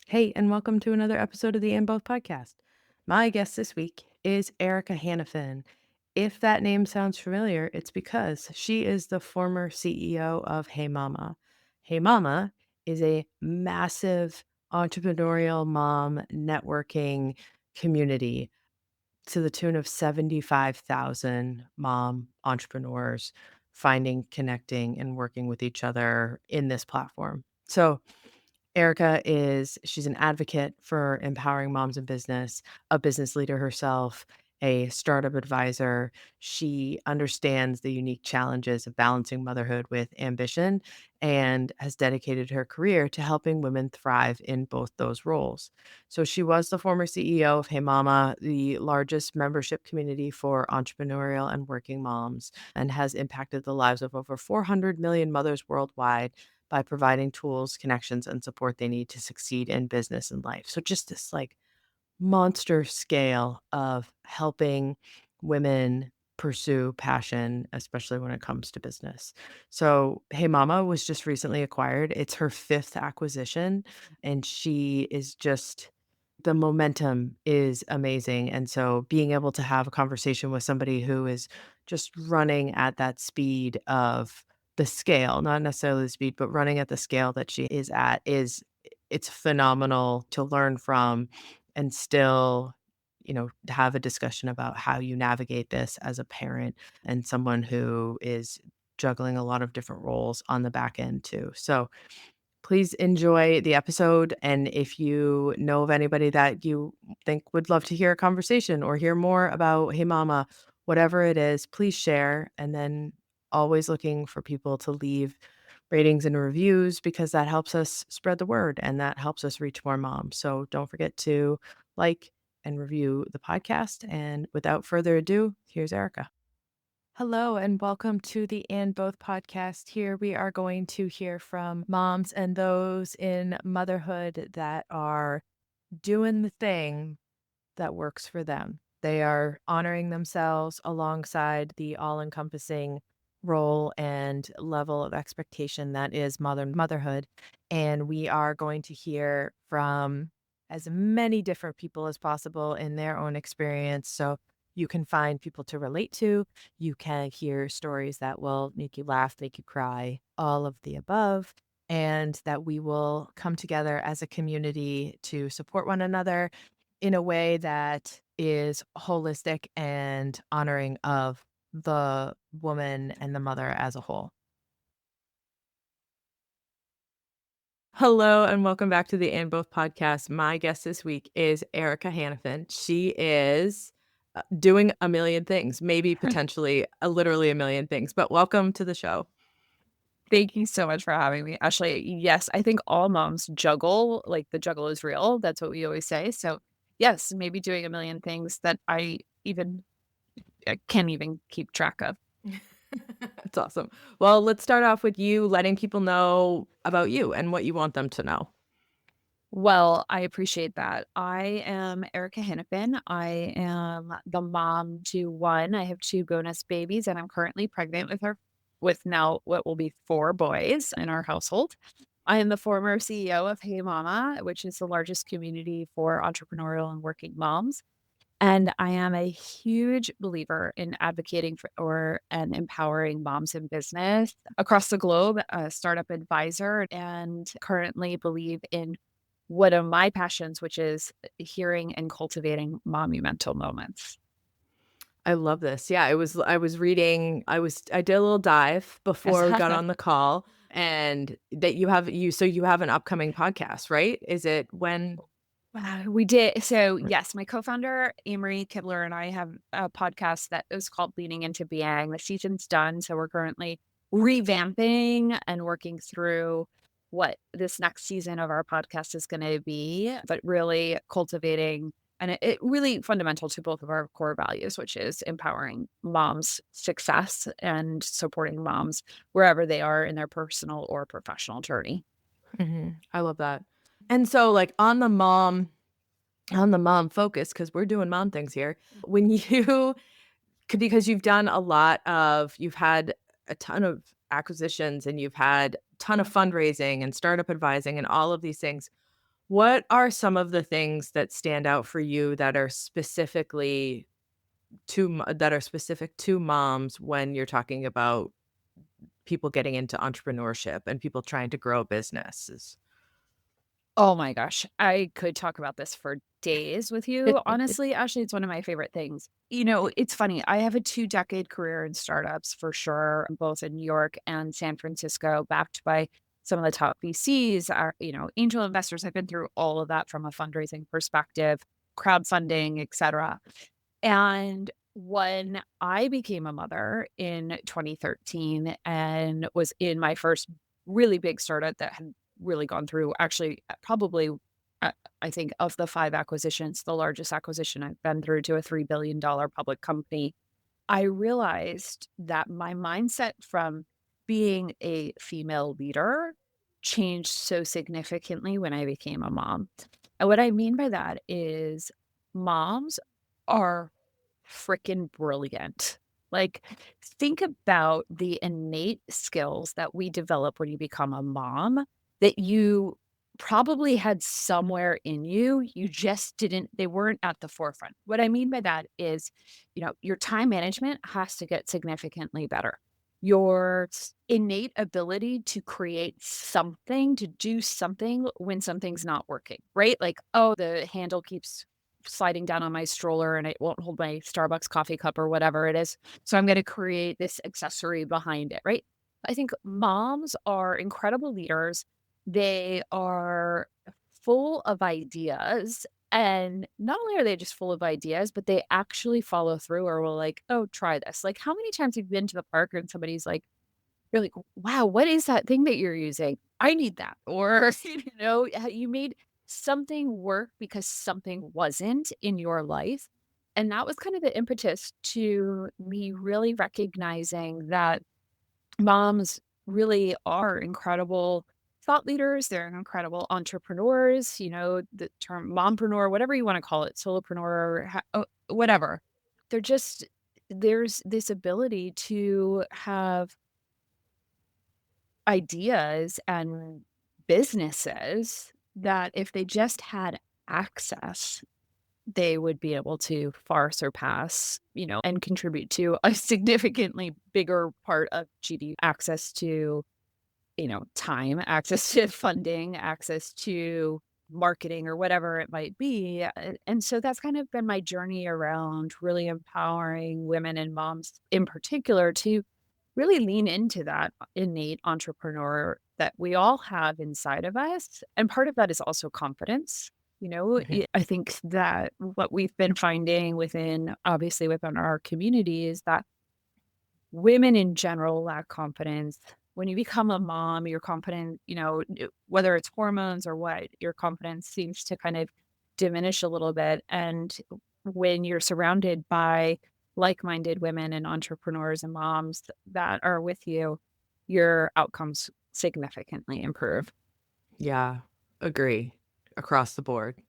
Hey, and welcome to another episode of the In Both podcast. My guest this week is Erika Hanafin. If that name sounds familiar, it's because she is the former CEO of Hey Mama. Hey Mama is a massive entrepreneurial mom networking community to the tune of 75,000 mom entrepreneurs finding, connecting, and working with each other in this platform. So, she's an advocate for empowering moms in business, a business leader herself, a startup advisor. She understands the unique challenges of balancing motherhood with ambition and has dedicated her career to helping women thrive in both those roles. So she was the former CEO of Hey Mama, the largest membership community for entrepreneurial and working moms, and has impacted the lives of over 400 million mothers worldwide by providing tools, connections, and support they need to succeed in business and life. So just this monster scale of helping women pursue passion, especially when it comes to business. So, Hey Mama was just recently acquired. It's her fifth acquisition, and she is just the momentum is amazing. And so, being able to have a conversation with somebody who is just running at that speed of the scale, not necessarily the speed, but running at the scale that she is at is it's phenomenal to learn from and still, have a discussion about how you navigate this as a parent and someone who is juggling a lot of different roles on the back end too. So please enjoy the episode. And if you know of anybody that you think would love to hear a conversation or hear more about Hey Mama, whatever it is, please share. And then always looking for people to leave ratings and reviews because that helps us spread the word and that helps us reach more moms. So don't forget to like and review the podcast. And without further ado, here's Erica. Hello and welcome to the And Both podcast. Here we are going to hear from moms and those in motherhood that are doing the thing that works for them. They are honoring themselves alongside the all-encompassing role and level of expectation that is motherhood. And we are going to hear from as many different people as possible in their own experience. So you can find people to relate to. You can hear stories that will make you laugh, make you cry, all of the above. And that we will come together as a community to support one another in a way that is holistic and honoring of the woman and the mother as a whole. Hello and welcome back to the And Both podcast. My guest this week is Erika Hanafin. She is doing a million things, maybe potentially literally a million things, but welcome to the show. Thank you so much for having me. Actually, yes, I think all moms juggle, like the juggle is real. That's what we always say. So, yes, maybe doing a million things that I can't even keep track of. That's awesome. Well, let's start off with you letting people know about you and what you want them to know. Well, I appreciate that. I am Erika Hanafin. I am the mom to one. I have two bonus babies, and I'm currently pregnant with now what will be four boys in our household. I am the former CEO of Hey Mama, which is the largest community for entrepreneurial and working moms. And I am a huge believer in advocating for and empowering moms in business across the globe, a startup advisor, and currently believe in one of my passions, which is hearing and cultivating monumental moments. I love this. Yeah, I did a little dive before we got on the call and that you have an upcoming podcast, right? Is it when We did. So, yes, my co-founder, Amory Kibler, and I have a podcast that is called Leaning Into Being. The season's done. So we're currently revamping and working through what this next season of our podcast is going to be, but really cultivating and it really fundamental to both of our core values, which is empowering moms' success and supporting moms wherever they are in their personal or professional journey. I love that. And so like on the mom focus, because we're doing mom things here. When you because you've had a ton of acquisitions and you've had a ton of fundraising and startup advising and all of these things. What are some of the things that stand out for you that are specifically that are specific to moms when you're talking about people getting into entrepreneurship and people trying to grow businesses? Oh my gosh, I could talk about this for days with you. Honestly, actually, it's one of my favorite things. It's funny. I have a 2-decade career in startups for sure, both in New York and San Francisco, backed by some of the top VCs, angel investors. I've been through all of that from a fundraising perspective, crowdfunding, etc. And when I became a mother in 2013 and was in my first really big startup that had really gone through actually probably, uh, I think, of the 5 acquisitions, the largest acquisition I've been through to a $3 billion public company. I realized that my mindset from being a female leader changed so significantly when I became a mom. And what I mean by that is moms are freaking brilliant. Like, think about the innate skills that we develop when you become a mom that you probably had somewhere in you. You just didn't, they weren't at the forefront. What I mean by that is, your time management has to get significantly better. Your innate ability to create something, to do something when something's not working, right? Like, oh, the handle keeps sliding down on my stroller and it won't hold my Starbucks coffee cup or whatever it is. So I'm going to create this accessory behind it, right? I think moms are incredible leaders. They are full of ideas. And not only are they just full of ideas, but they actually follow through or will like, oh, try this. Like, how many times have you been to the park and somebody's like, you're like, "Wow, what is that thing that you're using? I need that." Or, you made something work because something wasn't in your life. And that was kind of the impetus to me really recognizing that moms really are incredible thought leaders. They're incredible entrepreneurs, the term mompreneur, whatever you want to call it, solopreneur, whatever. They're just, there's this ability to have ideas and businesses that if they just had access, they would be able to far surpass, and contribute to a significantly bigger part of GDP, access to, time, access to funding, access to marketing or whatever it might be. And so that's kind of been my journey around really empowering women and moms in particular to really lean into that innate entrepreneur that we all have inside of us. And part of that is also confidence. Mhm, I think that what we've been finding obviously within our community is that women in general lack confidence. When you become a mom, your confidence, whether it's hormones or what, your confidence seems to kind of diminish a little bit. And when you're surrounded by like minded women and entrepreneurs and moms that are with you, your outcomes significantly improve. yeah, agree, across the board.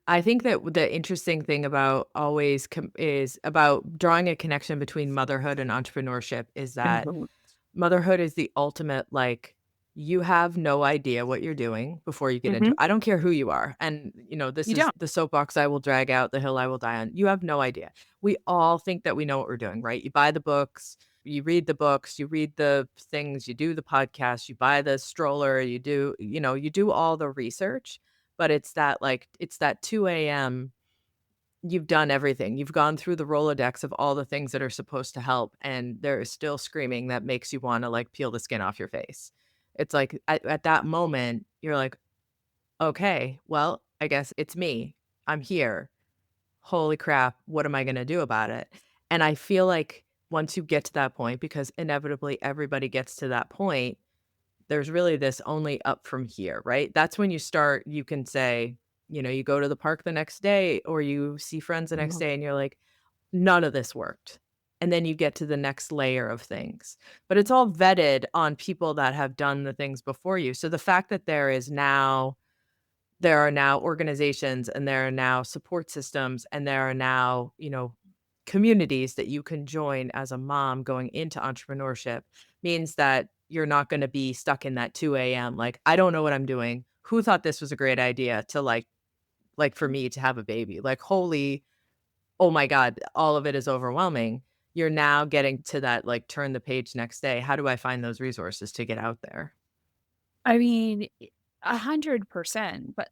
I think that the interesting thing about always is about drawing a connection between motherhood and entrepreneurship is that Mhm. motherhood is the ultimate, like, you have no idea what you're doing before you get into it. Mhm. I don't care who you are, and, this You is don't. the soapbox I will drag out, the hill I will die on. You have no idea. We all think that we know what we're doing, right? You buy the books, you read the books, you read the things, you do the podcast, you buy the stroller, you do all the research, but it's that 2 a.m. You've done everything. You've gone through the Rolodex of all the things that are supposed to help, and there is still screaming that makes you wanna, like, peel the skin off your face. It's like, at that moment, you're like, "Okay, well, I guess it's me. I'm here. Holy crap, what am I gonna do about it?" And I feel like once you get to that point, because inevitably everybody gets to that point, there's really this only up from here, right? That's when you can say, you go to the park the next day or you see friends the next Mhm. day and you're like, none of this worked. And then you get to the next layer of things. But it's all vetted on people that have done the things before you. So the fact that there are now organizations and there are now support systems and there are now, communities that you can join as a mom going into entrepreneurship means that you're not going to be stuck in that 2 a.m. Like, I don't know what I'm doing. who thought this was a great idea to like for me to have a baby? Like, holy, oh my God, all of it is overwhelming. You're now getting to that like turn the page next day. How do I find those resources to get out there? I mean, 100%, but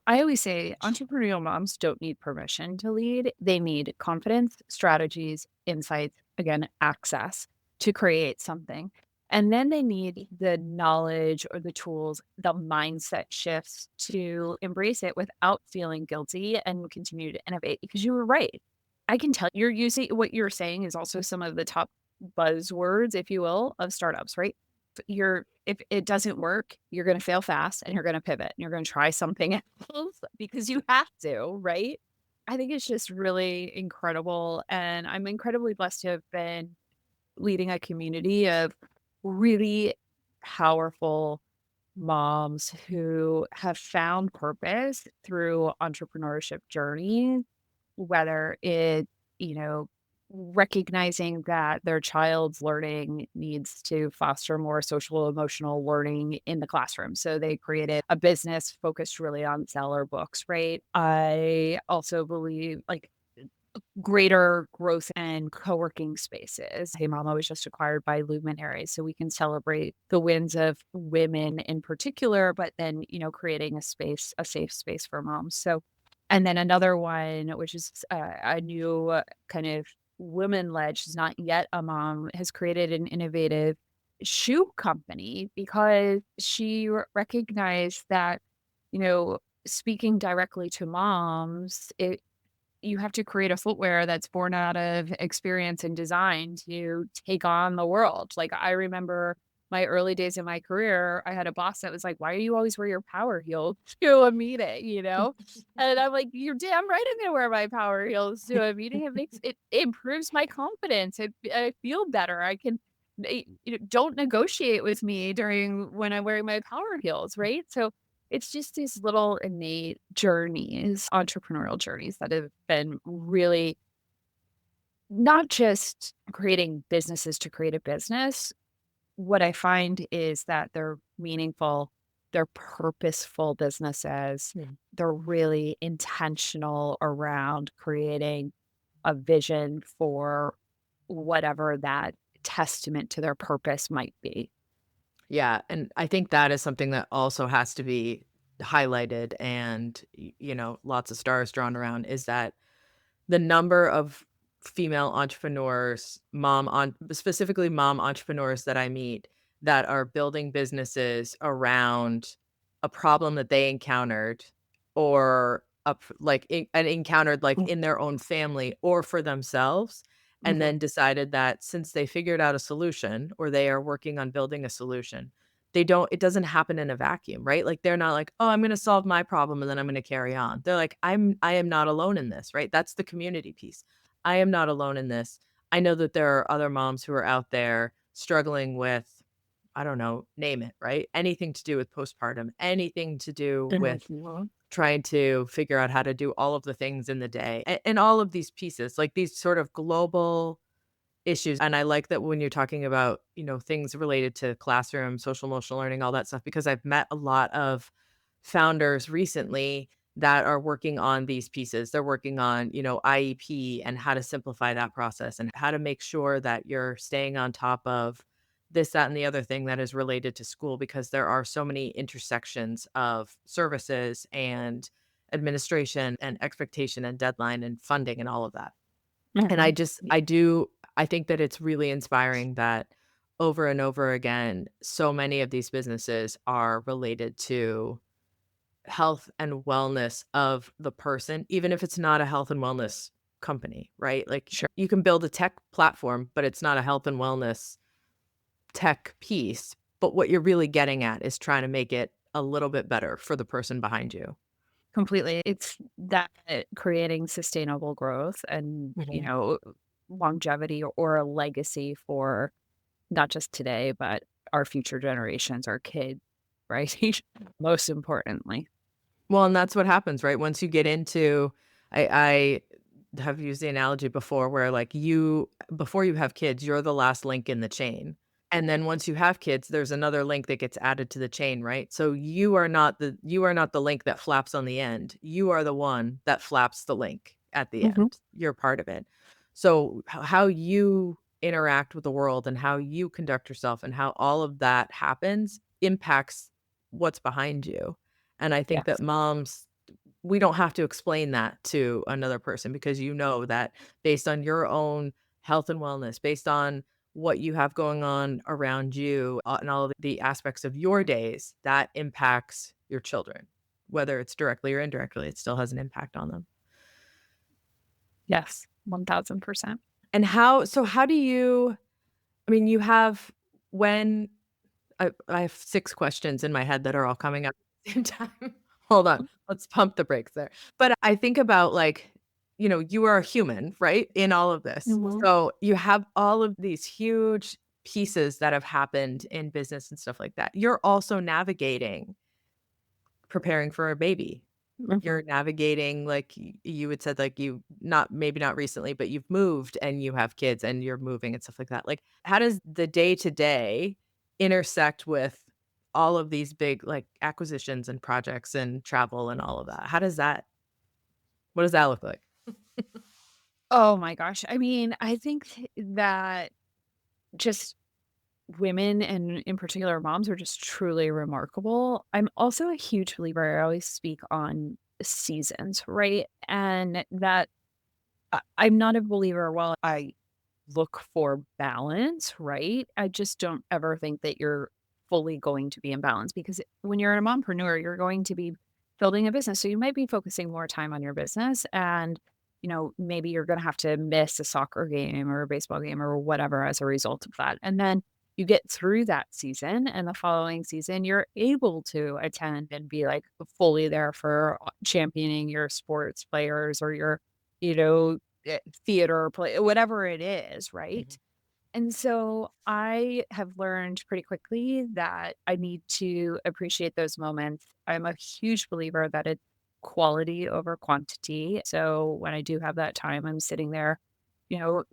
I always say entrepreneurial moms don't need permission to lead. They need confidence, strategies, insights, again, access to create something. And then they need the knowledge or the tools, the mindset shifts to embrace it without feeling guilty and continue to innovate. Because you were right. I can tell you're using what you're saying is also some of the top buzzwords, if you will, of startups, right? You're if it doesn't work, you're gonna fail fast and you're gonna pivot and you're gonna try something else because you have to, right? I think it's just really incredible, and I'm incredibly blessed to have been leading a community of really powerful moms who have found purpose through entrepreneurship journeys, whether it, you know, recognizing that their child's learning needs to foster more social emotional learning in the classroom. So they created a business focused really on seller books, right? I also believe like greater growth and co-working spaces. Hey Mama was just acquired by Luminaries, so we can celebrate the wins of women in particular, but then, creating a space, a safe space for moms. So, and then another one, which is a new kind of women-led, she's not yet a mom, has created an innovative shoe company because she recognized that, speaking directly to moms, you have to create a footwear that's born out of experience and design to take on the world. Like, I remember my early days in my career, I had a boss that was like, "Why do you always wear your power heels to a meeting?" And I'm like, "You're damn right I'm gonna wear my power heels to a meeting. It improves my confidence. I feel better. I can don't negotiate with me during when I'm wearing my power heels, right?" So it's just these little innate journeys, entrepreneurial journeys that have been really not just creating businesses to create a business. What I find is that they're meaningful, they're purposeful businesses, Mm. they're really intentional around creating a vision for whatever that testament to their purpose might be. Yeah, and I think that is something that also has to be highlighted and lots of stars drawn around is that the number of female entrepreneurs, specifically mom entrepreneurs that I meet that are building businesses around a problem that they encountered or encountered like Mm, in their own family or for themselves and mhm, then decided that since they figured out a solution or they are working on building a solution, it doesn't happen in a vacuum, right? Like they're not like, "Oh, I'm gonna solve my problem and then I'm gonna carry on." They're like, I am not alone in this," right? That's the community piece. I am not alone in this. I know that there are other moms who are out there struggling with, I don't know, name it, right? Anything to do with postpartum, anything to do with mhm, trying to figure out how to do all of the things in the day and all of these pieces, like these sort of global issues. And I like that when you're talking about, things related to classroom, social emotional learning, all that stuff, because I've met a lot of founders recently that are working on these pieces. They're working on, IEP and how to simplify that process and how to make sure that you're staying on top of this, that, and the other thing that is related to school because there are so many intersections of services and administration and expectation and deadline and funding and all of that. And mhm. I think that it's really inspiring that over and over again, so many of these businesses are related to health and wellness of the person, even if it's not a health and wellness company, right? Like Sure. you can build a tech platform, but it's not a health and wellness tech piece. But what you're really getting at is trying to make it a little bit better for the person behind you. Completely. It's that creating sustainable growth and, Mhm. longevity or a legacy for not just today, but our future generations, our kids, right? Most importantly. Well, and that's what happens, right? Once you get into I have used the analogy before where like you before you have kids, you're the last link in the chain. And then once you have kids, there's another link that gets added to the chain, right? So you are not the link that flaps on the end. You are the one that flaps the link at the Mhm. end. You're part of it. So how you interact with the world and how you conduct yourself and how all of that happens impacts what's behind you. And I think that Yes. moms, we don't have to explain that to another person because you know that based on your own health and wellness, based on what you have going on around you, and all of the aspects of your days, that impacts your children. Whether it's directly or indirectly, it still has an impact on them. Yes. 1000%. And how do you I mean, you have when I have 6 questions in my head that are all coming up at the same time. Hold on, let's pump the brakes there. But I think about, like, you are a human, right, in all of this. Mhm. So, you have all of these huge pieces that have happened in business and stuff like that. You're also navigating preparing for a baby. Mhm. You're navigating, like, you had said, like, you not maybe not recently, but you've moved and you have kids and you're moving and stuff like that. Like, how does the day to day intersect with all of these big, like, acquisitions and projects and travel and all of that? What does that look like? Oh my gosh. I mean, I think that just women and in particular moms are just truly remarkable. I'm also a huge believer. I always speak on seasons, right? And that I'm not a believer. While I look for balance, right? I just don't ever think that you're fully going to be in balance because when you're a mompreneur, you're going to be building a business. So you might be focusing more time on your business and maybe you're going to have to miss a soccer game or a baseball game or whatever as a result of that. And then you get through that season and the following season you're able to attend and be like fully there for championing your sports players or your you know theater play, whatever it is, right? Mhm. And so I have learned pretty quickly that I need to appreciate those moments. I'm a huge believer that it's quality over quantity. So when I do have that time, I'm sitting there, you know,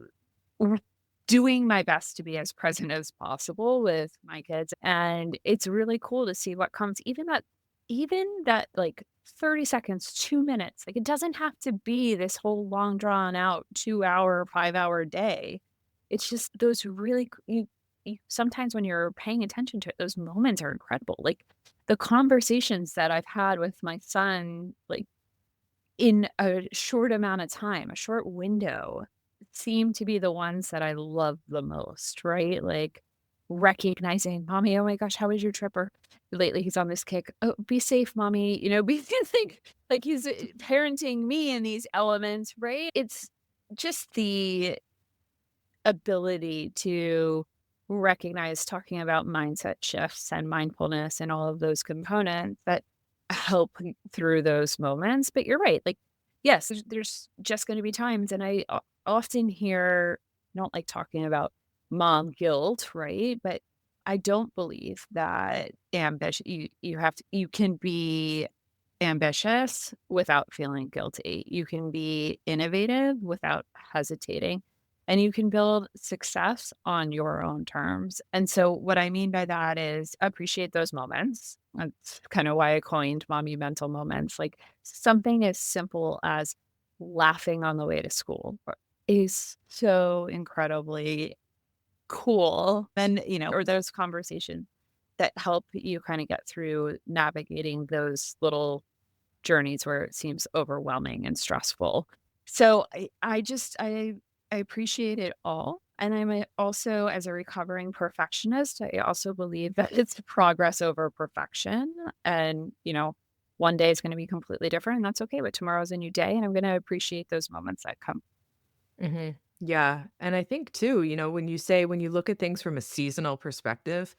r- doing my best to be as present as possible with my kids. And it's really cool to see what comes, even that like 30 seconds, 2 minutes. Like it doesn't have to be this whole long drawn out 2 hour, 5 hour day. It's just those really, you sometimes when you're paying attention to it, those moments are incredible. Like the conversations that I've had with my son, like in a short amount of time, a short window, seem to be the ones that I love the most, right? Like, recognizing, "Mommy, oh my gosh, how was your trip?" Or lately he's on this kick, "Oh, be safe, mommy," be like he's, parenting me in these elements, right? It's just the ability to recognize talking about mindset shifts and mindfulness and all of those components that help through those moments. But you're right. Like, yes, there's just going to be times, and I often hear, I don't like talking about mom guilt, right? But I don't believe that ambition, you can be ambitious without feeling guilty. You can be innovative without hesitating, and you can build success on your own terms. And so, what I mean by that is appreciate those moments. That's kind of why I coined mommy mental moments. Like something as simple as laughing on the way to school is so incredibly cool. And, or those conversations that help you kind of get through navigating those little journeys where it seems overwhelming and stressful. So I appreciate it all. And also, as a recovering perfectionist, I also believe that it's progress over perfection. And, one day is going to be completely different, and that's okay. But tomorrow's a new day, and I'm going to appreciate those moments that come. Mhm. Yeah, and I think too, when you look at things from a seasonal perspective,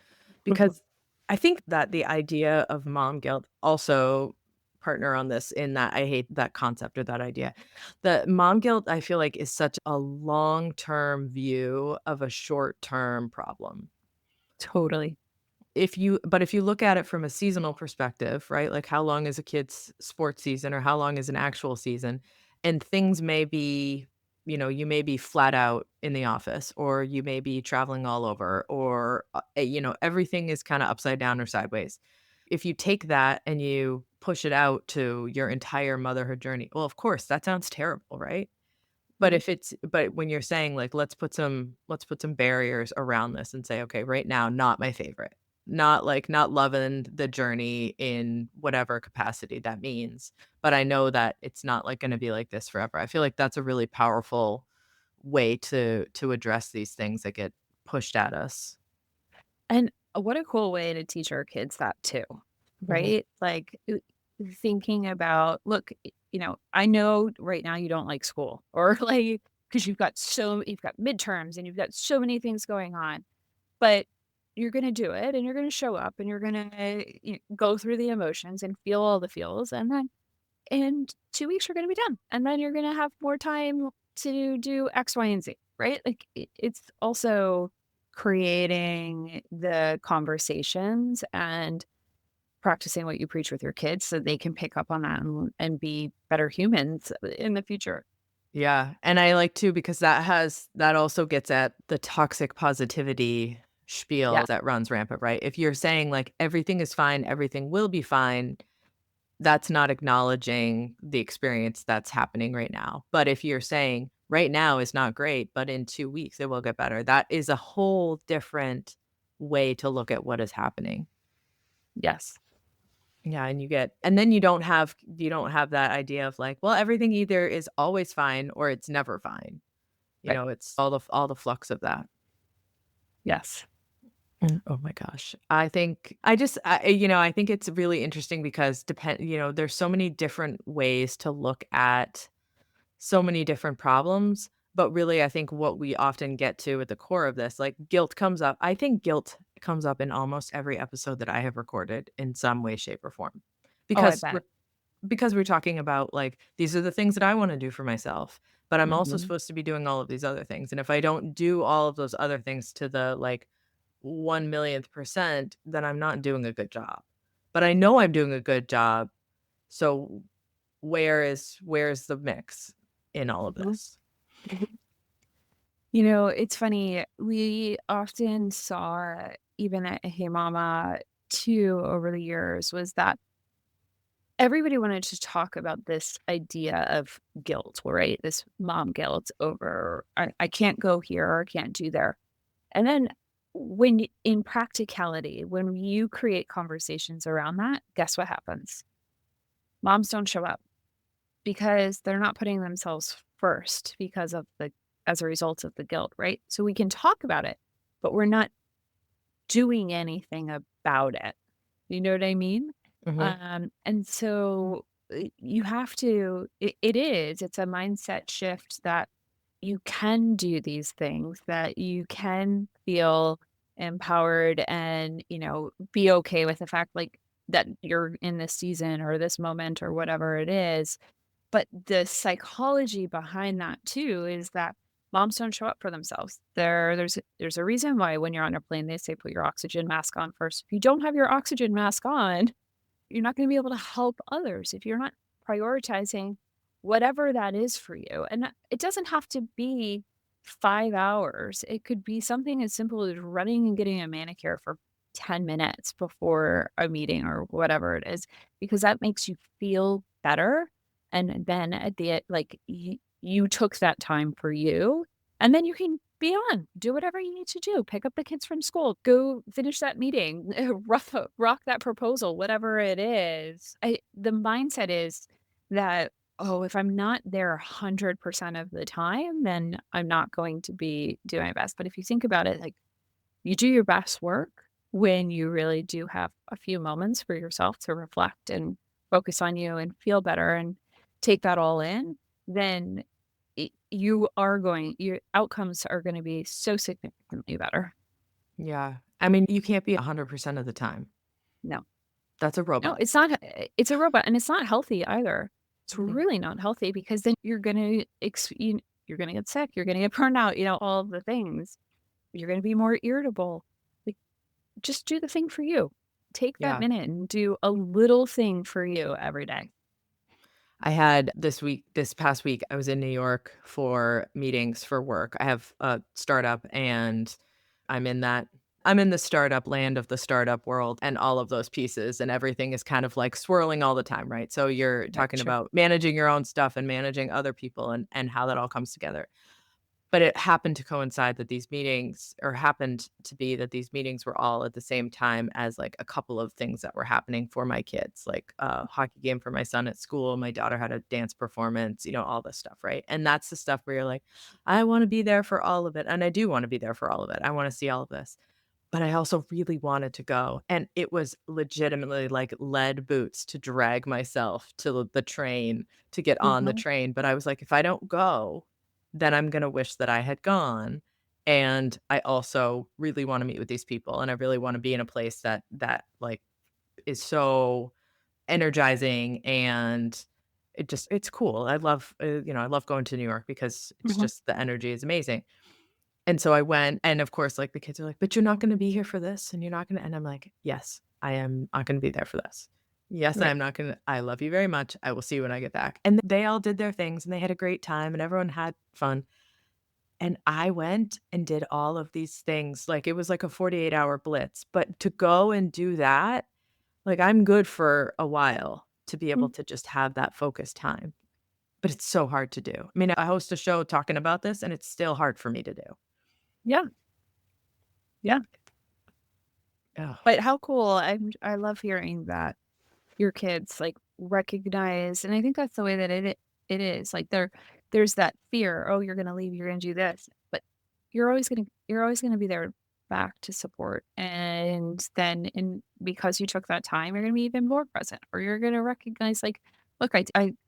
Mhm. because I think that the idea of mom guilt also partner on this in that I hate that concept or that idea. The mom guilt, I feel like, is such a long-term view of a short-term problem. Totally. If you look at it from a seasonal perspective, right? Like how long is a kid's sports season or how long is an actual season? And things may be you may be flat out in the office, or you may be traveling all over, or, everything is kinda upside down or sideways. If you take that and you push it out to your entire motherhood journey, well, of course, that sounds terrible, right? Mhm. But when you're saying, like, let's put some barriers around this and say, "Okay, right now, not my favorite." Not loving the journey in whatever capacity that means, but I know that it's not, like, gonna be like this forever. I feel like that's a really powerful way to address these things that get pushed at us. And what a cool way to teach our kids that too, Mhm. right? Like, thinking about, look, I know right now you don't like school or like, because you've got midterms and you've got so many things going on, but you're going to do it and you're going to show up and you're going to go through the emotions and feel all the feels. And then in 2 weeks, you're going to be done. And then you're going to have more time to do X, Y, and Z, right? Like it's also creating the conversations and practicing what you preach with your kids so they can pick up on that and be better humans in the future. Yeah, and I like too because that also gets at the toxic positivity spiel Yeah. that runs rampant, right? If you're saying, like, everything is fine, everything will be fine, that's not acknowledging the experience that's happening right now. But if you're saying right now is not great, but in 2 weeks it will get better, that is a whole different way to look at what is happening. Yes. Yeah, and then you don't have that idea of like, well, everything either is always fine or it's never fine. Right. It's all the flux of that. Yes. Oh my gosh. I think it's really interesting because there's so many different ways to look at so many different problems, but really I think what we often get to at the core of this, like guilt comes up. I think guilt comes up in almost every episode that I have recorded in some way, shape, or form. Oh, I Because we're bet. because we're talking about like these are the things that I want to do for myself, but I'm also Mhm. supposed to be doing all of these other things. And if I don't do all of those other things to the like 1 millionth percent, then I'm not doing a good job. But I know I'm doing a good job. So where's the mix in all of Mhm. this? Mhm. It's funny. We often saw, even at Hey Mama too, over the years, was that everybody wanted to talk about this idea of guilt, right? This mom guilt over, I can't go here or I can't do there. And then in practicality, when you create conversations around that, guess what happens? Moms don't show up because they're not putting themselves first as a result of the guilt, right? So we can talk about it, but we're not doing anything about it. You know what I mean? Mhm. And so you have to, it's a mindset shift that you can do these things, that you can feel empowered and, be okay with the fact like that you're in this season or this moment or whatever it is, but the psychology behind that too is that moms don't show up for themselves. There's a reason why when you're on a plane, they say put your oxygen mask on first. If you don't have your oxygen mask on, you're not gonna be able to help others if you're not prioritizing whatever that is for you. And it doesn't have to be 5 hours. It could be something as simple as running and getting a manicure for 10 minutes before a meeting or whatever it is, because that makes you feel better. And then at the end, like you took that time for you, and then you can be on, do whatever you need to do, pick up the kids from school, go finish that meeting, rock that proposal, whatever it is. The mindset is that, "Oh, if I'm not there 100% of the time, then I'm not going to be doing my best." But if you think about it, like, you do your best work when you really do have a few moments for yourself to reflect and focus on you and feel better and take that all in, then your outcomes are gonna be so significantly better. Yeah. I mean, you can't be 100% of the time. No. That's a No, robot. it's not it's a robot, and it's not healthy either. It's Mhm. really not healthy because then you're gonna get sick, you're gonna get burned out, all of the things. You're gonna be more irritable. Like, just do the thing for you. Take that Yeah. minute and do a little thing for you every day. I had this past week, I was in New York for meetings for work. I have a startup and I'm in that I'm in the startup land of the startup world and all of those pieces and everything is kind of like swirling all the time, right? So you're Right, talking sure. about managing your own stuff and managing other people and how that all comes together. But it happened to coincide that these meetings or happened to be that these meetings were all at the same time as, like, a couple of things that were happening for my kids, like a hockey game for my son at school, my daughter had a dance performance, all this stuff, right? And that's the stuff where you're like, "I wanna be there for all of it," and I do wanna be there for all of it, I wanna see all of this. But I also really wanted to go, and it was legitimately, like, lead boots to drag myself to the train to get on the Mhm. train, but I was like, "If I don't go, then I'm gonna wish that I had gone," and I also really wanna meet with these people, and I really wanna be in a place like, is so energizing, and it's cool. I love going to New York because it's Mhm. just the energy is amazing. And so I went, and of course, like, the kids are like, "But you're not gonna be here for this, and you're not gonna," and I'm like, "Yes, I am not gonna be there for this. Yes, I Right. am not gonna I love you very much. I will see you when I get back." And they all did their things, and they had a great time, and everyone had fun. And I went and did all of these things, like, it was like a 48-hour blitz, but to go and do that, like, I'm good for a while to be able Mm. to just have that focused time, but it's so hard to do. I mean, I host a show talking about this, and it's still hard for me to do. Yeah, yeah. Ugh. But how cool. I love hearing that your kids, like, recognize, and I think that's the way that it is, like, there's that fear, "Oh, you're gonna leave, you're gonna do this," but you're always gonna be there back to support, and then because you took that time, you're gonna be even more present, or you're gonna recognize, like, "Look,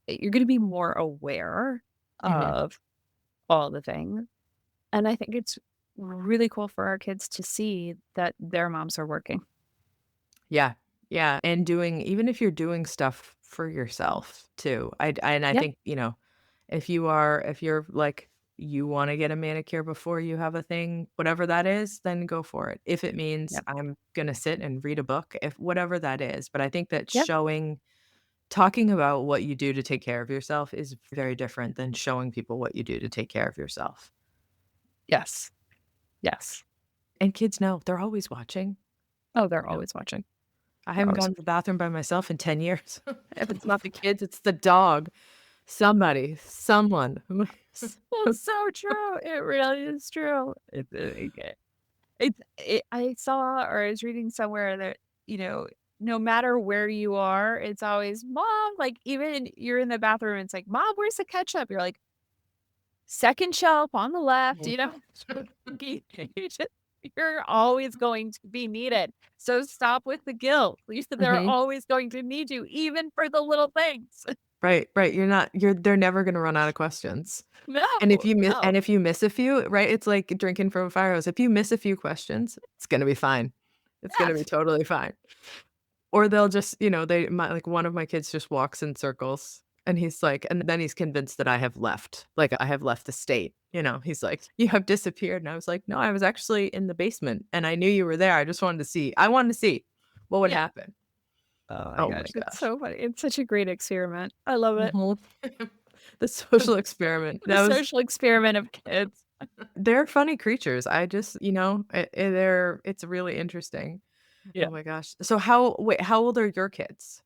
you're gonna be more aware Mhm. of all the things, and I think it's really cool for our kids to see that their moms are working. Yeah, yeah, and doing even if you're doing stuff for yourself too. I Yeah, think, if you're like, you wanna get a manicure before you have a thing, whatever that is, then go for it. If it means yep, I'm gonna sit and read a book, if whatever that is, but I think that yep, talking about what you do to take care of yourself is very different than showing people what you do to take care of yourself. yes, yes. And kids know, they're always watching, Oh, they're you know? always watching. I They're haven't always gone to the bathroom by myself in 10 years. If it's not the watching. kids, it's the dog. Somebody, someone. It's so true. It really is true. I saw, or I was reading somewhere that, you know, no matter where you are, it's always, "Mom," like, even you're in the bathroom, it's like, "Mom, where's the ketchup?" You're like, "2nd shelf on the left," Mhm. You just you're always going to be needed. So stop with the guilt. They're Mhm. always going to need you, even for the little things. Right, right, they're never gonna run out of questions. No, And no. if you miss a few, right, it's like drinking from a fire hose. If you miss a few questions, it's gonna be fine. It's gonna be Yes. totally fine. Or they'll just, one of my kids just walks in circles, and then he's convinced that I have left, like, I have left the state, he's like, "You have disappeared," and I was like, "No, I was actually in the basement, and I knew you were there, I wanted to see what would Yeah. happen." Oh my Oh my gosh, it's gosh. so funny. It's such a great experiment. I love it. Mhm. The social experiment. The social experiment of kids. They're funny creatures, I just, it's really interesting. Yeah. Oh my gosh. So how old are your kids?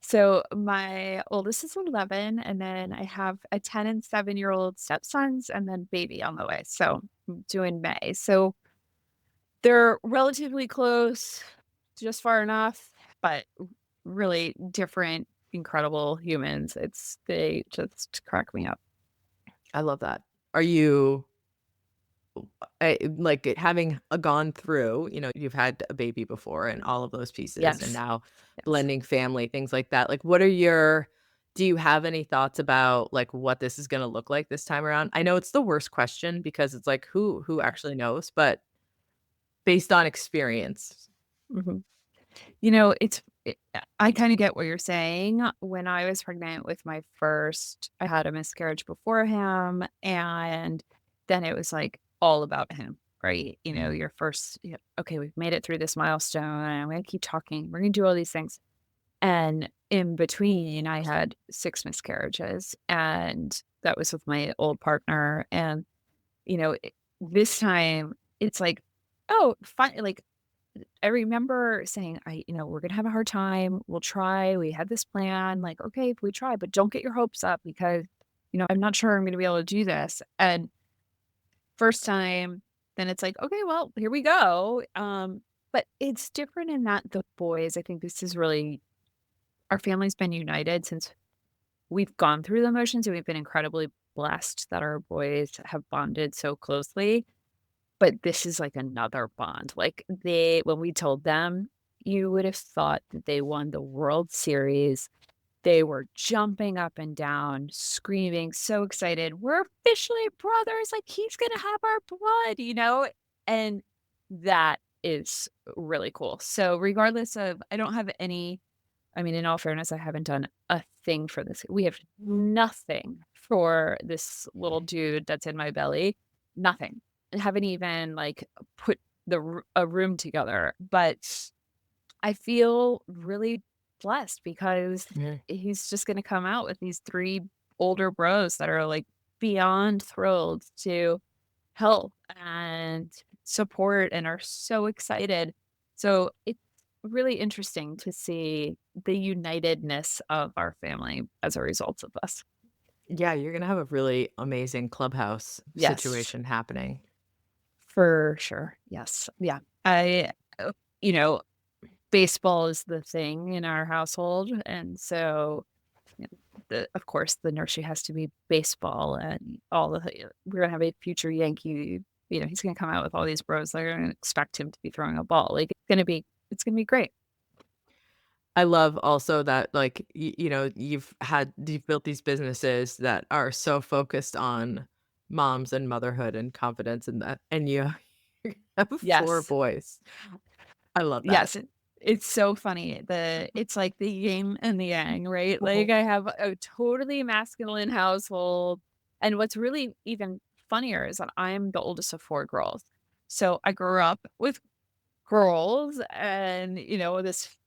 So my oldest is 11, and then I have a 10 and 7-year-old stepsons, and then baby on the way. So due in May. So they're relatively close, just far enough, but really different, incredible humans. They just crack me up. I love that. Are you like, having, gone through, you've had a baby before and all of those pieces and Yes. now Yes. blending family, things like that, like, do you have any thoughts about, like, what this is gonna look like this time around? I know it's the worst question because it's like, who actually knows? But based on experience. Mhm. You know, I kinda get what you're saying. When I was pregnant with my first, I had a miscarriage before him, and then it was, like, all about him, right? Your first, "Okay, we've made it through this milestone, and I'm gonna keep talking. We're gonna do all these things." And in between, I had 6 miscarriages, and that was with my old partner, and, this time, it's like, "Oh, fine," like, I remember saying, "We're gonna have a hard time. We'll try. We had this plan. Like, okay, if we try, but don't get your hopes up because, I'm not sure I'm gonna be able to do this." And first time, then it's like, "Okay, well, here we go." But it's different in that the boys, I think this is really our family's been united since we've gone through the motions, and we've been incredibly blessed that our boys have bonded so closely. But this is like another bond. Like when we told them, you would have thought that they won the World Series. They were jumping up and down, screaming, so excited. We're officially brothers. Like he's going to have our blood. And that is really cool. So, regardless of, I don't have any, I mean, in all fairness, I haven't done a thing for this. We have nothing for this little dude that's in my belly. Nothing. I haven't even like put a room together, but I feel really blessed because Yeah. he's just going to come out with these 3 older bros that are like beyond thrilled to help and support and are so excited. So it's really interesting to see the unitedness of our family as a result of this. Yeah, you're gonna have a really amazing clubhouse Yes, situation happening. for sure. Yes. Yeah. You know, baseball is the thing in our household. And so, of course, the nursery has to be baseball and all we're going to have a future Yankee. He's going to come out with all these bros that are going to expect him to be throwing a ball. Like it's going to be great. I love also that, like, you've built these businesses that are so focused on moms and motherhood and confidence and that, and you have 4 Yes. boys. I love that. Yes, it's so funny. It's like the yin and the yang, right? Mhm. Like, I have a totally masculine household, and what's really even funnier is that I'm the oldest of 4 girls. So, I grew up with girls and, this,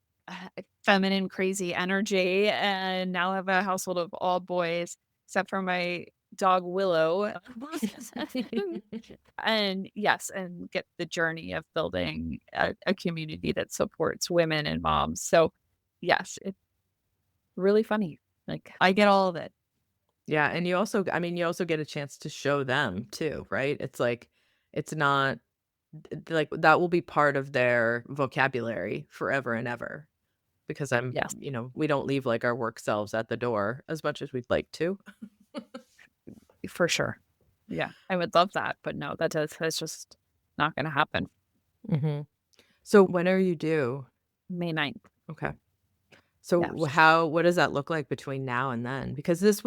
feminine crazy energy, and now I have a household of all boys, except for my dog Willow. And yes, and get the journey of building a community that supports women and moms. So, yes, it's really funny. Like, I get all of it. Yeah, and you also get a chance to show them too, right? It's like it's not like that will be part of their vocabulary forever and ever because Yes, we don't leave like our work selves at the door as much as we'd like to. for sure. Yeah, I would love that, but no, that's just not gonna happen. Mhm. So when are you due? May 9th. Okay. So Yes. what does that look like between now and then? Because this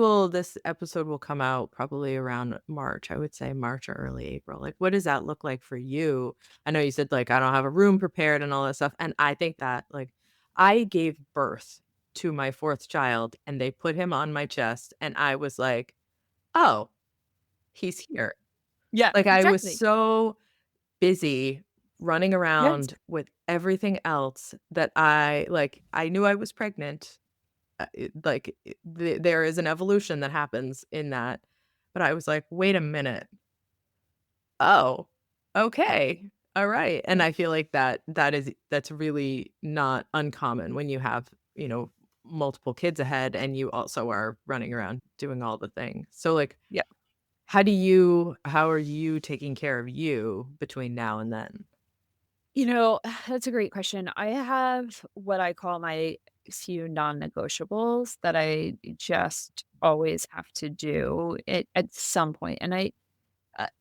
episode will come out probably around March. I would say March or early April. Like what does that look like for you? I know you said like I don't have a room prepared and all that stuff. And I think that like I gave birth to my 4th child and they put him on my chest and I was like, "Oh, he's here." Yeah, Like I was exactly. so busy running Yes. around with everything else that I knew I was pregnant. There is an evolution that happens in that, but I was like, "Wait a minute. Oh, okay. Alright." And Yeah. I feel like that's really not uncommon when you have, multiple kids ahead and you also are running around doing all the things. So, like, Yeah. how are you taking care of you between now and then? That's a great question. I have what I call my few non-negotiables that I just always have to do it at some point. And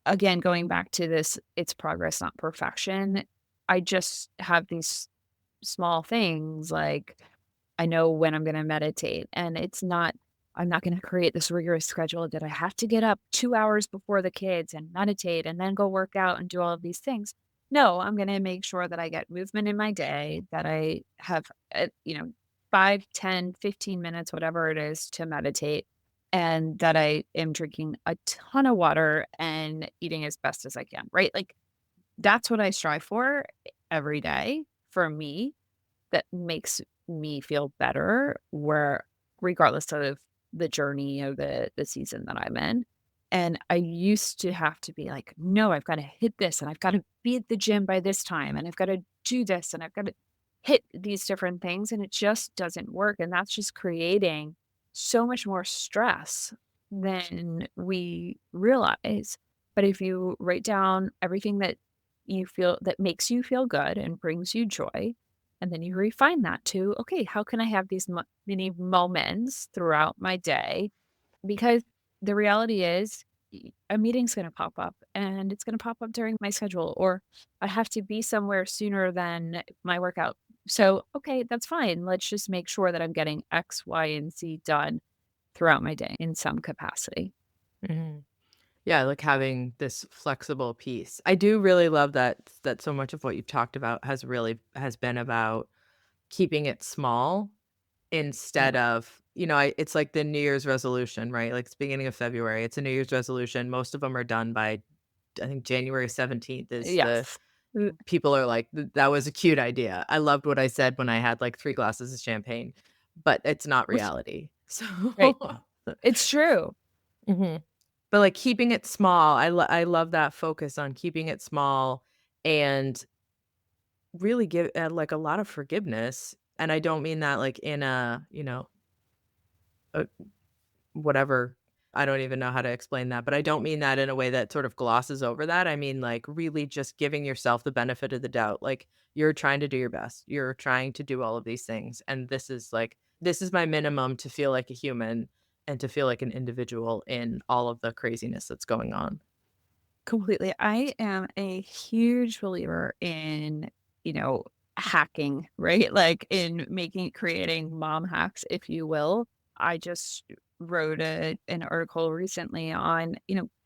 again, going back to this, it's progress, not perfection. I just have these small things like I know when I'm going to meditate, and I'm not going to create this rigorous schedule that I have to get up 2 hours before the kids and meditate and then go work out and do all of these things. No, I'm going to make sure that I get movement in my day, that I have, 5, 10, 15 minutes, whatever it is to meditate, and that I am drinking a ton of water and eating as best as I can, right? Like that's what I strive for every day for me that makes me feel better where regardless of the journey or the season that I'm in. And I used to have to be like, no, I've got to hit this and I've got to be at the gym by this time and I've got to do this and I've got to hit these different things. And it just doesn't work. And that's just creating so much more stress than we realize. But if you write down everything that you feel that makes you feel good and brings you joy, and then you refine that to, okay, how can I have these many moments throughout my day? Because the reality is, a meeting's going to pop up and it's going to pop up during my schedule, or I have to be somewhere sooner than my workout. So, okay, that's fine. Let's just make sure that I'm getting X, Y, and Z done throughout my day in some capacity. Mhm. Yeah, like having this flexible piece. I do really love that so much of what you've talked about has been about keeping it small Yeah. instead of, it's like the New Year's resolution, right? Like it's beginning of February. It's a New Year's resolution. Most of them are done by I think January 17th is the Yes. people are like, That was a cute idea. I loved what I said when I had like 3 glasses of champagne," but it's not Which, reality. So right. It's true. Mhm. But, like, keeping it small, I love that focus on keeping it small and really give like, a lot of forgiveness, and I don't mean that, like, in a whatever I don't even know how to explain that, but I don't mean that in a way that sort of glosses over that. I mean, like, really just giving yourself the benefit of the doubt, like, you're trying to do your best. You're trying to do all of these things, and this is my minimum to feel like a human and to feel like an individual in all of the craziness that's going on. Completely. I am a huge believer in, you know, hacking, right? Like in creating mom hacks, if you will. I just wrote an article recently on,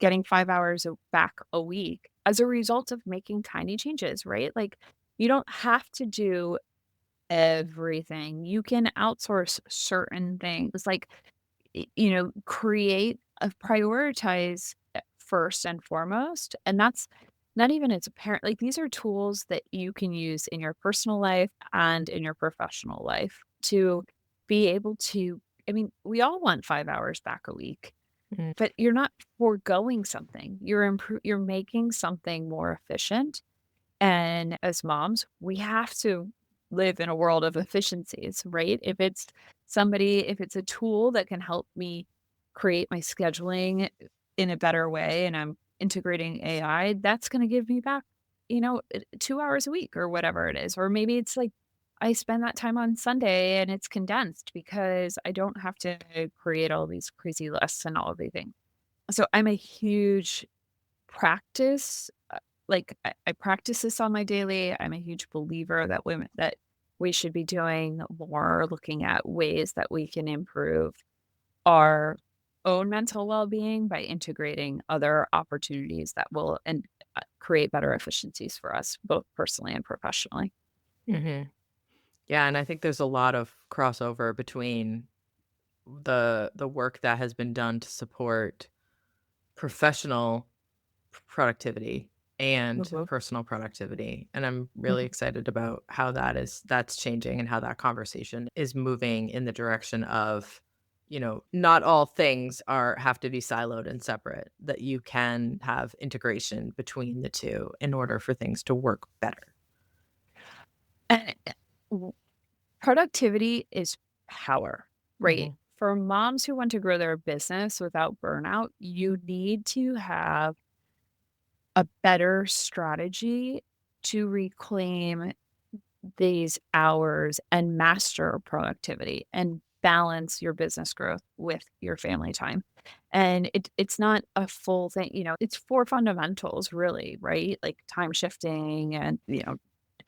getting 5 hours back a week as a result of making tiny changes, right? Like you don't have to do everything. You can outsource certain things. Like create a prioritize first and foremost. And that's not even as a parent. Like these are tools that you can use in your personal life and in your professional life to be able to. I mean, we all want 5 hours back a week, Mm, but you're not foregoing something. You're making something more efficient, and as moms, we have to live in a world of efficiencies, right? If it's a tool that can help me create my scheduling in a better way and I'm integrating AI, that's going to give me back, 2 hours a week or whatever it is. Or maybe it's like I spend that time on Sunday and it's condensed because I don't have to create all these crazy lists and all of these things. So I'm a huge practice like, I practice this on my daily. I'm a huge believer that we should be doing more, looking at ways that we can improve our own mental well-being by integrating other opportunities that will create better efficiencies for us, both personally and professionally. mhm. Yeah, and I think there's a lot of crossover between the work that has been done to support professional productivity and Mhm. personal productivity, and I'm really Mhm. excited about how that's changing and how that conversation is moving in the direction of, not all things are have to be siloed and separate, that you can have integration between the 2 in order for things to work better. And, w productivity is power, right? Mhm, For moms who want to grow their business without burnout, you need to have a better strategy to reclaim these hours and master productivity and balance your business growth with your family time. And it's not a full thing, it's 4 fundamentals really, right? Like time shifting and,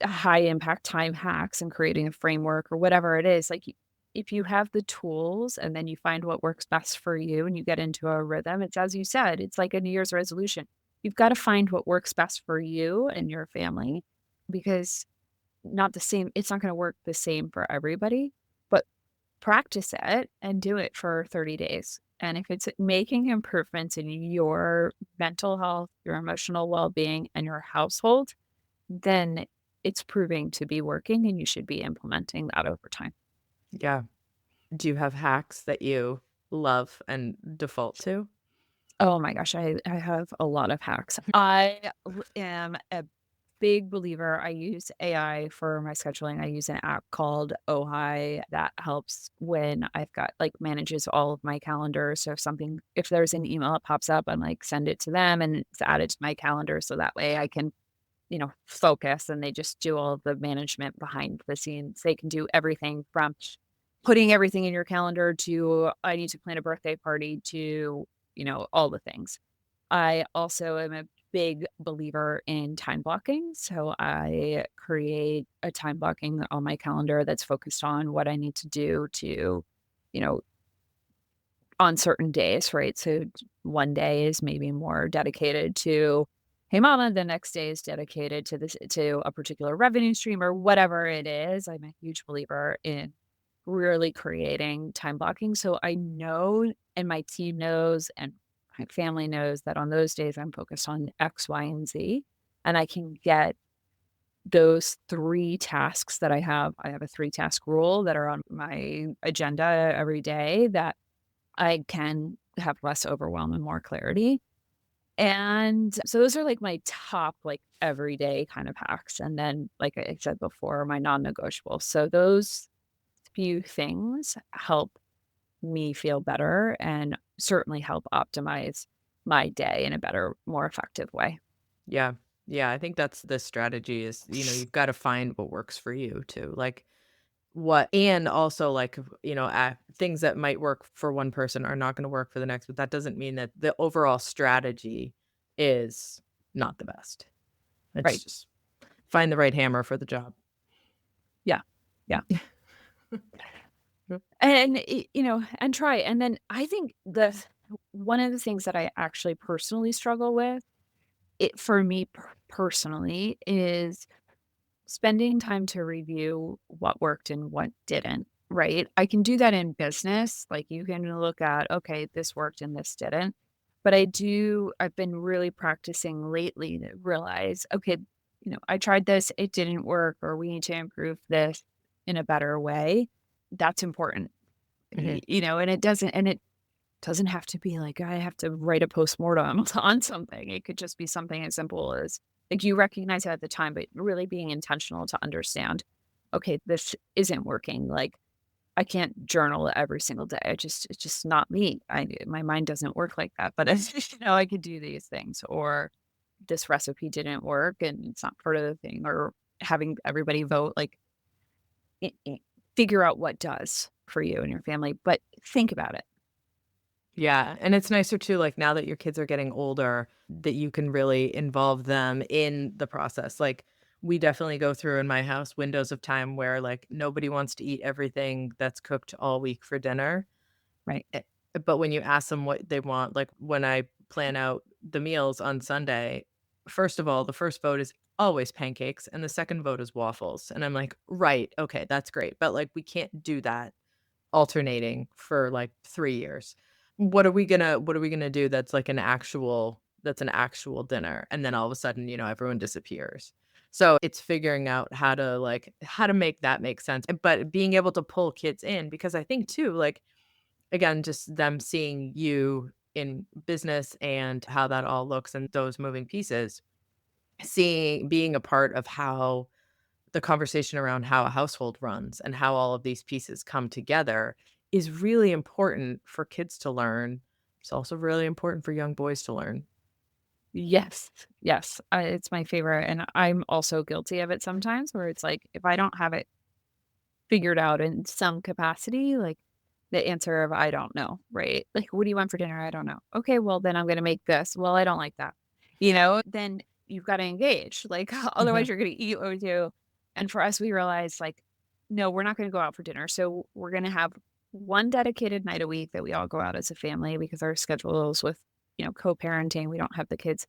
high impact time hacks and creating a framework or whatever it is. Like if you have the tools and then you find what works best for you and you get into a rhythm, it's as you said, it's like a New Year's resolution. You've got to find what works best for you and your family because it's not gonna work the same for everybody, but practice it and do it for 30 days. And if it's making improvements in your mental health, your emotional well-being, and your household, then it's proving to be working and you should be implementing that over time. Yeah. Do you have hacks that you love and default to? Oh my gosh, I have a lot of hacks. Am a big believer. I use AI for my scheduling. I use an app called Ohi that helps when I've got like manages all of my calendar. So if there's an email that pops up, I'm like send it to them and it's added to my calendar so that way I can, focus and they just do all of the management behind the scenes. They can do everything from putting everything in your calendar to I need to plan a birthday party to, all the things. I also am a big believer in time blocking. So I create a time blocking on my calendar that's focused on what I need to do to, you know, on certain days, right? So one day is maybe more dedicated to, hey mama, the next day is dedicated to this to a particular revenue stream or whatever it is. I'm a huge believer in really creating time blocking. So I know and my team knows and my family knows that on those days I'm focused on X, Y, and Z. And I can get those three tasks that I have. I have a three-task rule that are on my agenda every day that I can have less overwhelm and more clarity. And so those are like my top, like everyday kind of hacks. And then, like I said before, my non negotiables. So those few things help me feel better and certainly help optimize my day in a better, more effective way. Yeah. Yeah, I think that's the strategy is, you've gotta find what works for you too. Like, what and also, like, things that might work for one person are not gonna work for the next, but that doesn't mean that the overall strategy is not the best. It's Right. just find the right hammer for the job. Yeah. Yeah. Yep. And, and try. And then I think one of the things that I actually personally struggle with, it for me personally, is spending time to review what worked and what didn't, right? I can do that in business. Like you can look at, okay, this worked and this didn't. But I've been really practicing lately to realize, okay, I tried this, it didn't work, or we need to improve this in a better way. That's important. Mhm. And it doesn't have to be like I have to write a postmortem on something. It could just be something as simple as like you recognize it at the time, but really being intentional to understand, okay, this isn't working. Like I can't journal every single day. It's just not me. My mind doesn't work like that. But I could do these things, or this recipe didn't work, and it's not part of the thing, or having everybody vote. Like figure out what does for you and your family, but think about it. Yeah, and it's nicer too, like, now that your kids are getting older, that you can really involve them in the process. Like, we definitely go through in my house windows of time where, like, nobody wants to eat everything that's cooked all week for dinner. Right. Eh, but when you ask them what they want, like, when I plan out the meals on Sunday, first of all, the first vote is always pancakes, and the second vote is waffles, and I'm like, "Right, okay, that's great, but, like, we can't do that alternating for, like, 3 years. What are we gonna do that's an actual dinner?" And then all of a sudden, everyone disappears. So, it's figuring out how to make that make sense, but being able to pull kids in because I think too, like, again, just them seeing you in business and how that all looks and those moving pieces, seeing being a part of how the conversation around how a household runs and how all of these pieces come together is really important for kids to learn. It's also really important for young boys to learn. Yes, yes, it's my favorite, and I'm also guilty of it sometimes where it's like, if I don't have it figured out in some capacity, like, the answer of, "I don't know," right? Like, "What do you want for dinner?" "I don't know." "Okay, well, then I'm gonna make this." "Well, I don't like that." Then you've gotta engage, like, Mhm. otherwise you're gonna eat what we do, and for us, we realized, like, no, we're not gonna go out for dinner, so we're gonna have one dedicated night a week that we all go out as a family because our schedules with, co-parenting, we don't have the kids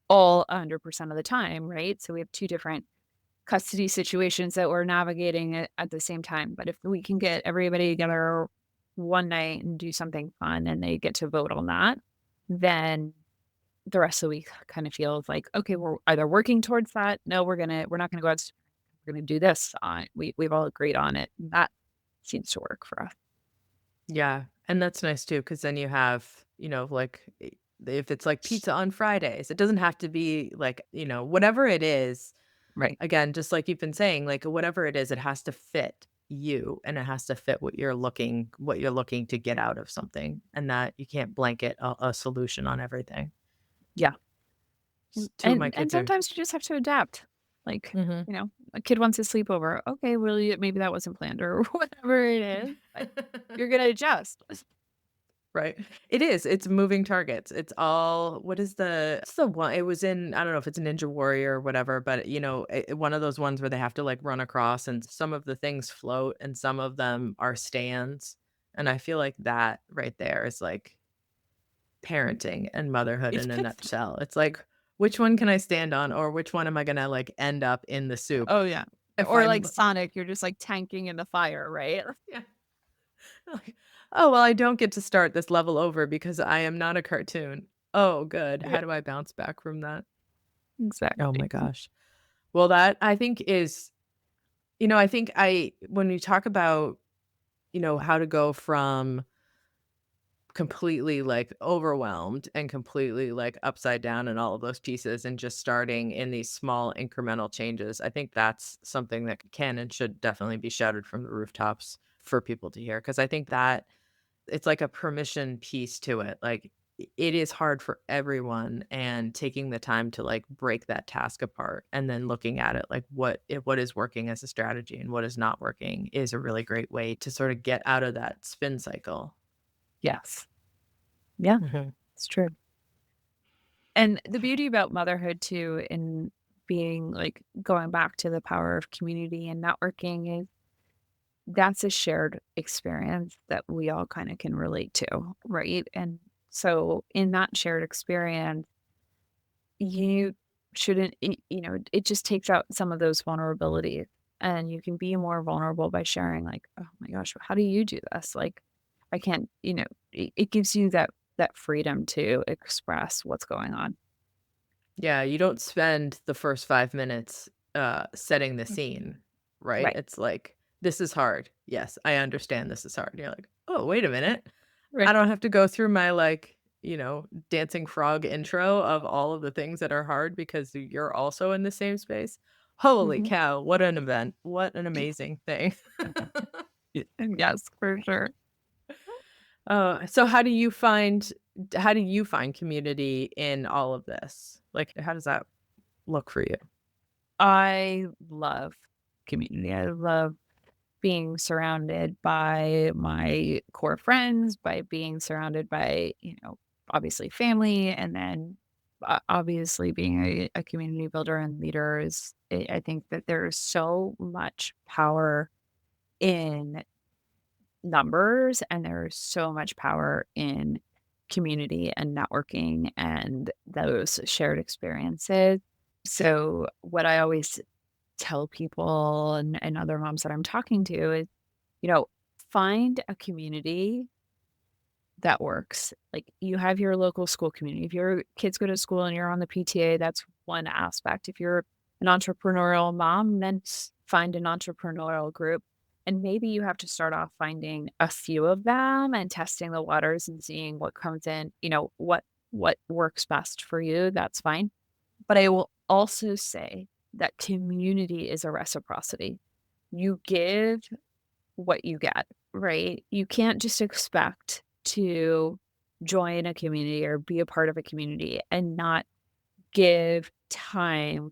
all 100% of the time, right? So we have 2 different custody situations that we're navigating at the same time. But if we can get everybody together one night and do something fun and they get to vote on that, then the rest of the week kind of feels like, okay, we're either working towards that. No, we're not gonna go out. We're gonna do this. We've all agreed on it. That seems to work for us. Yeah, and that's nice too, because then you have, like, if it's like pizza on Fridays, it doesn't have to be like, whatever it is, Right. again, just like you've been saying, like, whatever it is, it has to fit you and it has to fit what you're looking to get out of something, and that you can't blanket a solution on everything. Yeah. Two of my And kids are. sometimes you just have to adapt. Like, Mhm. a kid wants a sleepover. Okay, well, maybe that wasn't planned or whatever it is, but you're gonna adjust. Right. It is. It's moving targets. It's all what's the one it was in, I don't know if it's Ninja Warrior or whatever, but one of those ones where they have to like run across and some of the things float and some of them are stands. And I feel like that right there is like parenting and motherhood in a nutshell. It's like, which one can I stand on or which one am I gonna like end up in the soup Oh, yeah. if Or like I'm Sonic, you're just, like, tanking in the fire, right? yeah. Like, "Oh, well, I don't get to start this level over because I am not a cartoon. Oh, good. Yeah, How do I bounce back from that?" Oh my exactly. gosh. Well, that I think is I think when you talk about, how to go from completely, like, overwhelmed and completely, like, upside down in all of those pieces and just starting in these small incremental changes, I think that's something that can and should definitely be shouted from the rooftops for people to hear because I think that it's like a permission piece to it, like, it is hard for everyone, and taking the time to, like, break that task apart and then looking at it, like, what is working as a strategy and what is not working is a really great way to sort of get out of that spin cycle. Yes. Yeah, Mhm. it's true. And the beauty about motherhood too, in being like going back to the power of community and networking is that's a shared experience that we all kind of can relate to, right? And so in that shared experience, you shouldn't, it just takes out some of those vulnerabilities and you can be more vulnerable by sharing like, oh my gosh, how do you do this? Like, I can't, it gives you that freedom to express what's going on. Yeah, you don't spend the first 5 minutes, setting the Mm. scene, right? Right. It's like, "This is hard. Yes, I understand this is hard." And you're like, "Oh, wait a minute. I Right. don't have to go through my, like, dancing frog intro of all of the things that are hard because you're also in the same space. Holy Mhm. cow, what an event. What an amazing thing." Yes, for sure. So how do you find community in all of this? Like, how does that look for you? I love community. I love being surrounded by my core friends, by being surrounded by, obviously family, and then obviously being a community builder and leader is, I think that there is so much power in numbers and there is so much power in community and networking and those shared experiences. So, what I always tell people and other moms that I'm talking to is, you know, find a community that works. Like you have your local school community. If your kids go to school and you're on the PTA, that's one aspect. If you're an entrepreneurial mom, then find an entrepreneurial group. And maybe you have to start off finding a few of them and testing the waters and seeing what comes in, what works best for you. That's fine. But I will also say that community is a reciprocity. You give what you get, right? You can't just expect to join a community or be a part of a community and not give time,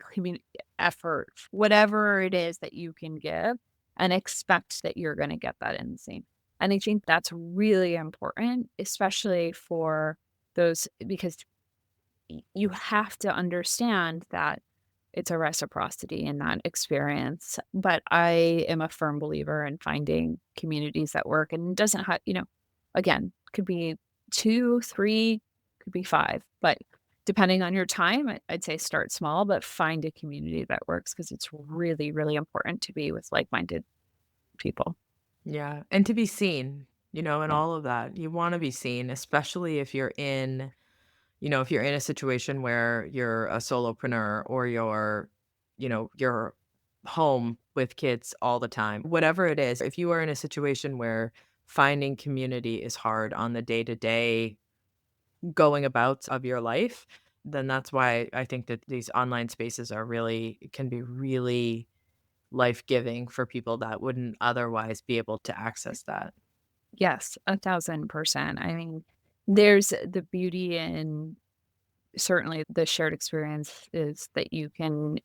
effort, whatever it is that you can give and expect that you're going to get that in the same. And I think that's really important, especially for those because you have to understand that it's a reciprocity in that experience. But I am a firm believer in finding communities that work and it doesn't have, again, could be 2, 3, could be 5, but depending on your time, I'd say start small, but find a community that works because it's really, really important to be with like-minded people. Yeah, and to be seen, and Yeah. all of that. You wanna be seen, especially if you're in a situation where you're a solopreneur or you're home with kids all the time. Whatever it is, if you are in a situation where finding community is hard on the day-to-day going about of your life, then that's why I think that these online spaces are really can be really life-giving for people that wouldn't otherwise be able to access that. Yes, 1,000%. I mean, there's the beauty in certainly the shared experiences that you can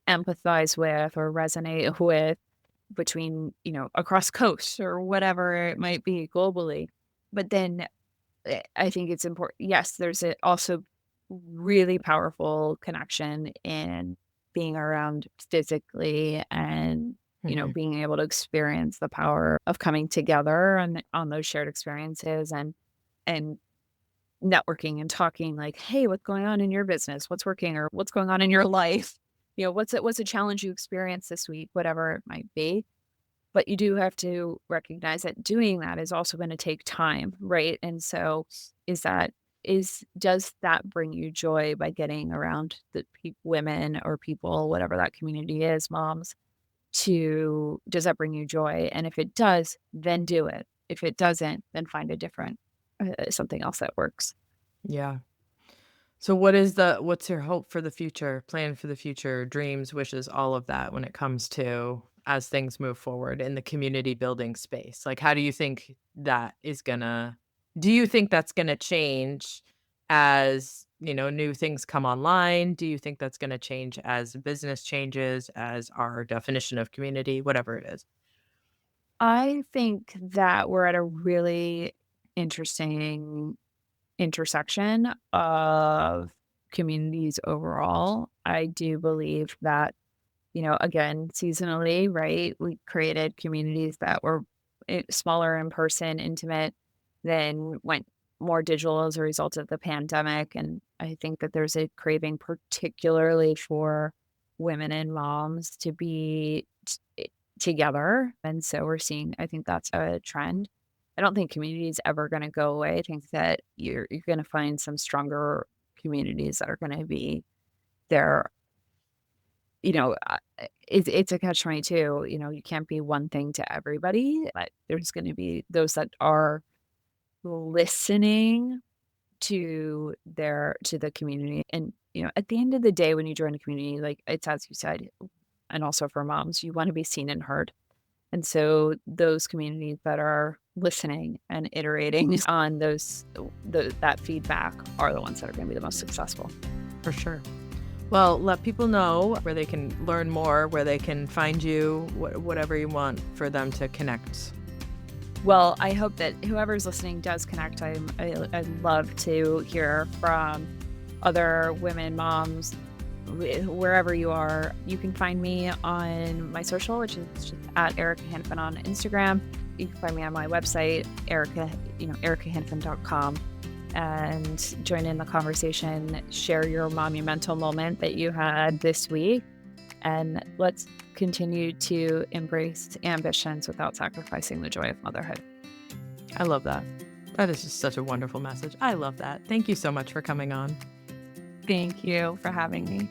empathize with or resonate with between, across coasts or whatever it might be globally. But then I think it's important. Yes, there's also really powerful connection in being around physically and, Mhm. being able to experience the power of coming together on those shared experiences and networking and talking like, "Hey, what's going on in your business? What's working or what's going on in your life? What's a challenge you experienced this week?" Whatever it might be. But you do have to recognize that doing that is also gonna take time, right? And so is that does that bring you joy by getting around the women or people, whatever that community is, moms, does that bring you joy? And if it does, then do it. If it doesn't, then find a different something else that works. Yeah. So what's your hope for the future, plan for the future, dreams, wishes, all of that when it comes to as things move forward in the community building space? Like how do you think that is gonna do you think that's gonna change as, new things come online? Do you think that's gonna change as business changes, as our definition of community, whatever it is? I think that we're at a really interesting intersection of communities overall. I do believe that, again, seasonally, right, we created communities that were smaller in person, intimate, then went more digital as a result of the pandemic. And I think that there's a craving, particularly for women and moms, to be together. And so we're seeing, I think that's a trend. I don't think community is ever going to go away. I think that you're going to find some stronger communities that are going to be there. It's a catch 22. You can't be one thing to everybody, but there's going to be those that are listening to the community. And at the end of the day, when you join a community, like it's as you said, and also for moms, you want to be seen and heard. And so those communities that are listening and iterating on that feedback are the ones that are going to be the most successful. For sure. Well, let people know where they can learn more, where they can find you, whatever you want for them to connect. Well, I hope that whoever's listening does connect. I'd love to hear from other women, moms, wherever you are. You can find me on my social, which is just at Erika Hanafin on Instagram. You can find me on my website, erikahanafin.com, and join in the conversation. Share your monumental moment that you had this week, and let's continue to embrace ambitions without sacrificing the joy of motherhood. I love that. That is just such a wonderful message. I love that. Thank you so much for coming on. Thank you for having me.